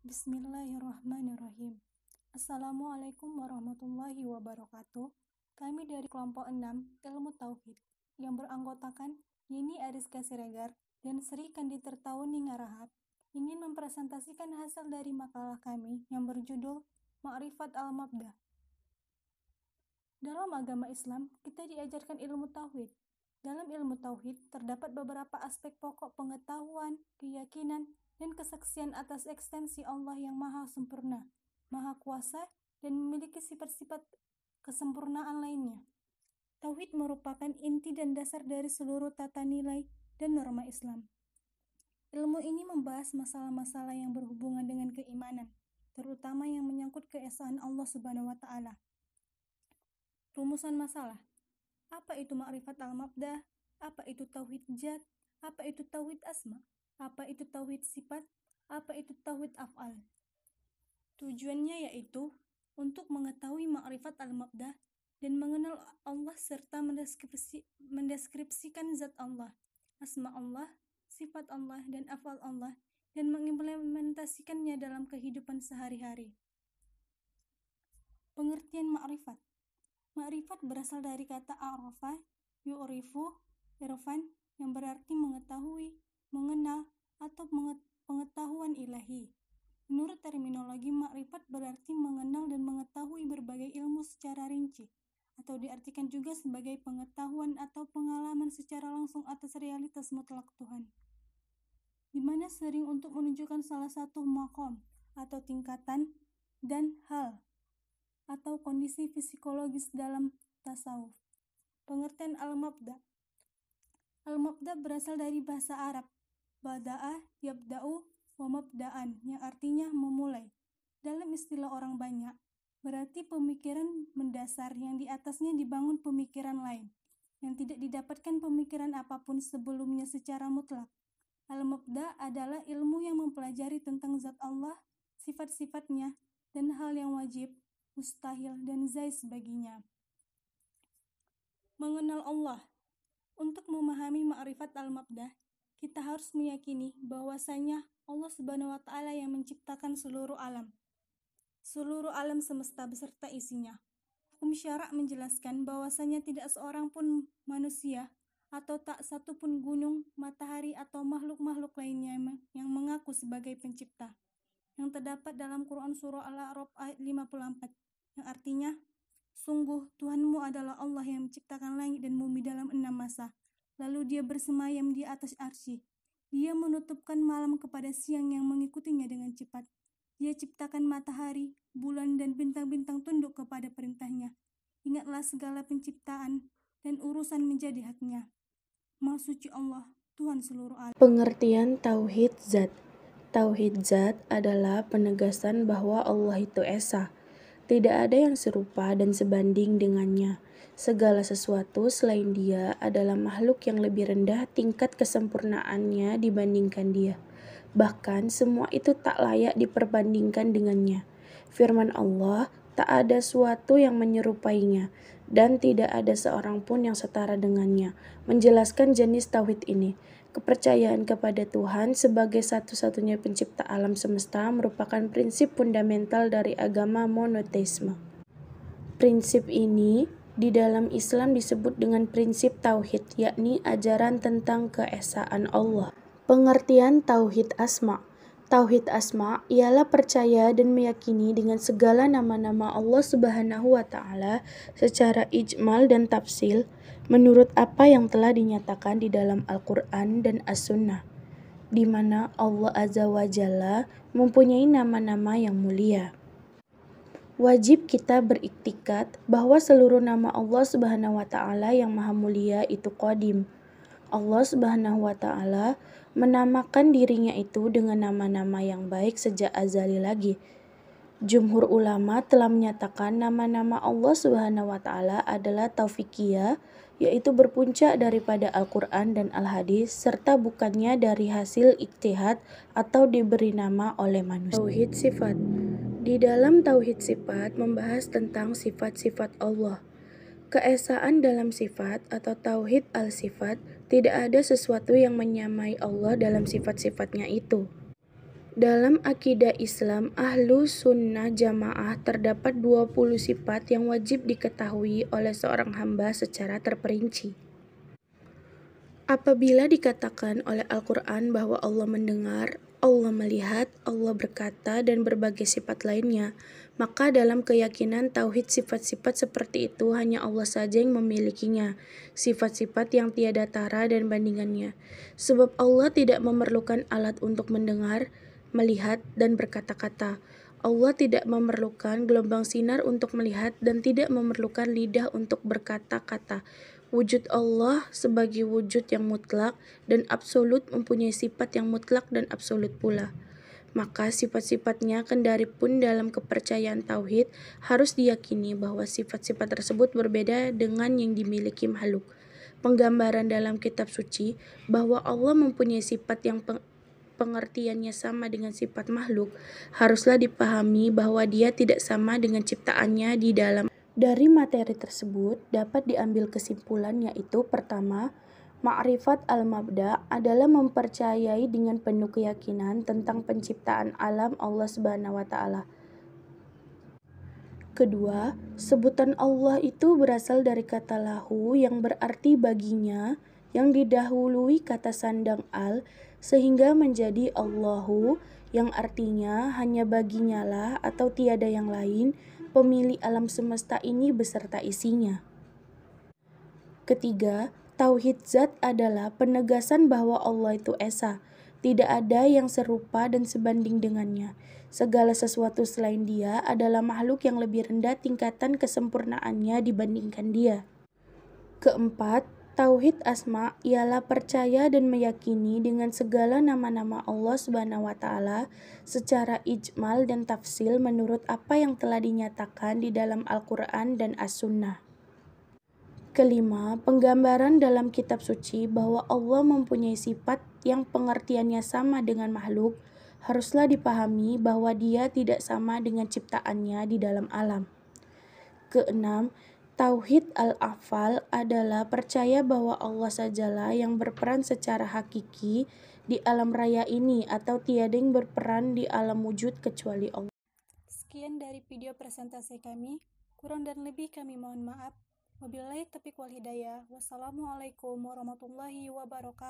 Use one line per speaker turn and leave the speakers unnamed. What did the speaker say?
Bismillahirrahmanirrahim. Assalamualaikum warahmatullahi wabarakatuh. Kami dari kelompok 6 Ilmu Tauhid yang beranggotakan Yeni Ariska Siregar dan Sri Kandi Tirtauni Ngarahat ingin mempresentasikan hasil dari makalah kami yang berjudul Ma'rifat Al-Mabda'. Dalam agama Islam, kita diajarkan ilmu tauhid. Dalam ilmu tauhid terdapat beberapa aspek pokok pengetahuan, keyakinan, dan kesaksian atas ekstensi Allah yang maha sempurna, maha kuasa, dan memiliki sifat-sifat kesempurnaan lainnya. Tauhid merupakan inti dan dasar dari seluruh tata nilai dan norma Islam. Ilmu ini membahas masalah-masalah yang berhubungan dengan keimanan, terutama yang menyangkut keesaan Allah Subhanahu wa Ta'ala. Rumusan masalah. Apa itu ma'rifat al-mabda'? Apa itu tauhid zat? Apa itu tauhid asma? Apa itu tauhid sifat? Apa itu tauhid af'al? Tujuannya yaitu untuk mengetahui ma'rifat al-mabda' dan mengenal Allah serta mendeskripsikan zat Allah, asma Allah, sifat Allah, dan af'al Allah, dan mengimplementasikannya dalam kehidupan sehari-hari. Pengertian ma'rifat. Ma'rifat berasal dari kata a'rafa, yu'rifu, irfan, yang berarti mengetahui, mengenal, atau pengetahuan ilahi. Menurut terminologi, ma'rifat berarti mengenal dan mengetahui berbagai ilmu secara rinci, atau diartikan juga sebagai pengetahuan atau pengalaman secara langsung atas realitas mutlak Tuhan, di mana sering untuk menunjukkan salah satu maqam atau tingkatan dan hal atau kondisi psikologis dalam tasawuf. Pengertian al-mabda'. Al-mabda' berasal dari bahasa Arab bada'a, yabda'u, wa mabda'an, yang artinya memulai. Dalam istilah orang banyak, berarti pemikiran mendasar yang di atasnya dibangun pemikiran lain, yang tidak didapatkan pemikiran apapun sebelumnya secara mutlak. Al-mabda' adalah ilmu yang mempelajari tentang zat Allah, sifat-sifatnya, dan hal yang wajib, mustahil, dan zais baginya. Mengenal Allah. Untuk memahami ma'rifat al-mabda', kita harus meyakini bahwasanya Allah Subhanahu wa Ta'ala yang menciptakan seluruh alam semesta beserta isinya. Hukum syarak menjelaskan bahwasanya tidak seorang pun manusia atau tak satu pun gunung, matahari, atau makhluk-makhluk lainnya yang mengaku sebagai pencipta, yang terdapat dalam Quran Surah Al-A'raf ayat 54, yang artinya, sungguh Tuhanmu adalah Allah yang menciptakan langit dan bumi dalam 6 masa, lalu dia bersemayam di atas arsy. Dia menutupkan malam kepada siang yang mengikutinya dengan cepat. Dia ciptakan matahari, bulan, dan bintang-bintang tunduk kepada perintahnya. Ingatlah segala penciptaan dan urusan menjadi haknya. Maha suci Allah, Tuhan seluruh alam.
Pengertian Tauhid Zat. Tauhid Zat adalah penegasan bahwa Allah itu esa. Tidak ada yang serupa dan sebanding dengannya. Segala sesuatu selain Dia adalah makhluk yang lebih rendah tingkat kesempurnaannya dibandingkan Dia. Bahkan semua itu tak layak diperbandingkan dengannya. Firman Allah, tak ada suatu yang menyerupainya, dan tidak ada seorang pun yang setara dengannya, menjelaskan jenis tauhid ini. Kepercayaan kepada Tuhan sebagai satu-satunya pencipta alam semesta merupakan prinsip fundamental dari agama monoteisme. Prinsip ini di dalam Islam disebut dengan prinsip tauhid, yakni ajaran tentang keesaan Allah. Pengertian Tauhid Asma. Tauhid Asma ialah percaya dan meyakini dengan segala nama-nama Allah Subhanahu wa Ta'ala secara ijmal dan tafsil menurut apa yang telah dinyatakan di dalam Al-Quran dan As-Sunnah, di mana Allah Azza wa Jalla mempunyai nama-nama yang mulia. Wajib kita beriktikad bahwa seluruh nama Allah Subhanahu wa Ta'ala yang maha mulia itu qadim. Allah Subhanahu wa Ta'ala menamakan dirinya itu dengan nama-nama yang baik sejak azali lagi. Jumhur ulama telah menyatakan nama-nama Allah Subhanahu wa Ta'ala adalah taufikiyah, yaitu berpuncak daripada Al-Quran dan Al-Hadis, serta bukannya dari hasil ijtihad atau diberi nama oleh manusia. Tauhid sifat. Di dalam tauhid sifat membahas tentang sifat-sifat Allah. Keesaan dalam sifat atau tauhid al-sifat, tidak ada sesuatu yang menyamai Allah dalam sifat-sifatnya itu. Dalam akidah Islam Ahlu Sunnah Jamaah terdapat 20 sifat yang wajib diketahui oleh seorang hamba secara terperinci. Apabila dikatakan oleh Al-Quran bahwa Allah mendengar, Allah melihat, Allah berkata, dan berbagai sifat lainnya, maka dalam keyakinan tauhid sifat-sifat seperti itu hanya Allah saja yang memilikinya, sifat-sifat yang tiada tara dan bandingannya. Sebab Allah tidak memerlukan alat untuk mendengar, melihat, dan berkata-kata. Allah tidak memerlukan gelombang sinar untuk melihat dan tidak memerlukan lidah untuk berkata-kata. Wujud Allah sebagai wujud yang mutlak dan absolut mempunyai sifat yang mutlak dan absolut pula. Maka sifat-sifatnya kendari pun dalam kepercayaan tauhid harus diyakini bahwa sifat-sifat tersebut berbeda dengan yang dimiliki makhluk. Penggambaran dalam kitab suci bahwa Allah mempunyai sifat yang pengertiannya sama dengan sifat makhluk haruslah dipahami bahwa dia tidak sama dengan ciptaannya di dalam. Dari materi tersebut dapat diambil kesimpulan yaitu pertama, ma'rifat al-mabda adalah mempercayai dengan penuh keyakinan tentang penciptaan alam Allah Subhanahu wa taala. Kedua, sebutan Allah itu berasal dari kata lahu yang berarti baginya yang didahului kata sandang al sehingga menjadi Allahu yang artinya hanya baginya lah atau tiada yang lain pemilik alam semesta ini beserta isinya. Ketiga, tauhid zat adalah penegasan bahwa Allah itu esa, tidak ada yang serupa dan sebanding dengannya. Segala sesuatu selain dia adalah makhluk yang lebih rendah tingkatan kesempurnaannya dibandingkan dia. Keempat, tauhid asma ialah percaya dan meyakini dengan segala nama-nama Allah Subhanahu wa taala secara ijmal dan tafsil menurut apa yang telah dinyatakan di dalam Al-Qur'an dan As-Sunnah. Kelima, penggambaran dalam kitab suci bahwa Allah mempunyai sifat yang pengertiannya sama dengan makhluk haruslah dipahami bahwa dia tidak sama dengan ciptaannya di dalam alam. Keenam, tauhid al-afal adalah percaya bahwa Allah sajalah yang berperan secara hakiki di alam raya ini atau tiada yang berperan di alam wujud kecuali Allah.
Sekian dari video presentasi kami. Kurang dan lebih kami mohon maaf. Wabillahi taufiq wal hidayah. Wassalamualaikum warahmatullahi wabarakatuh.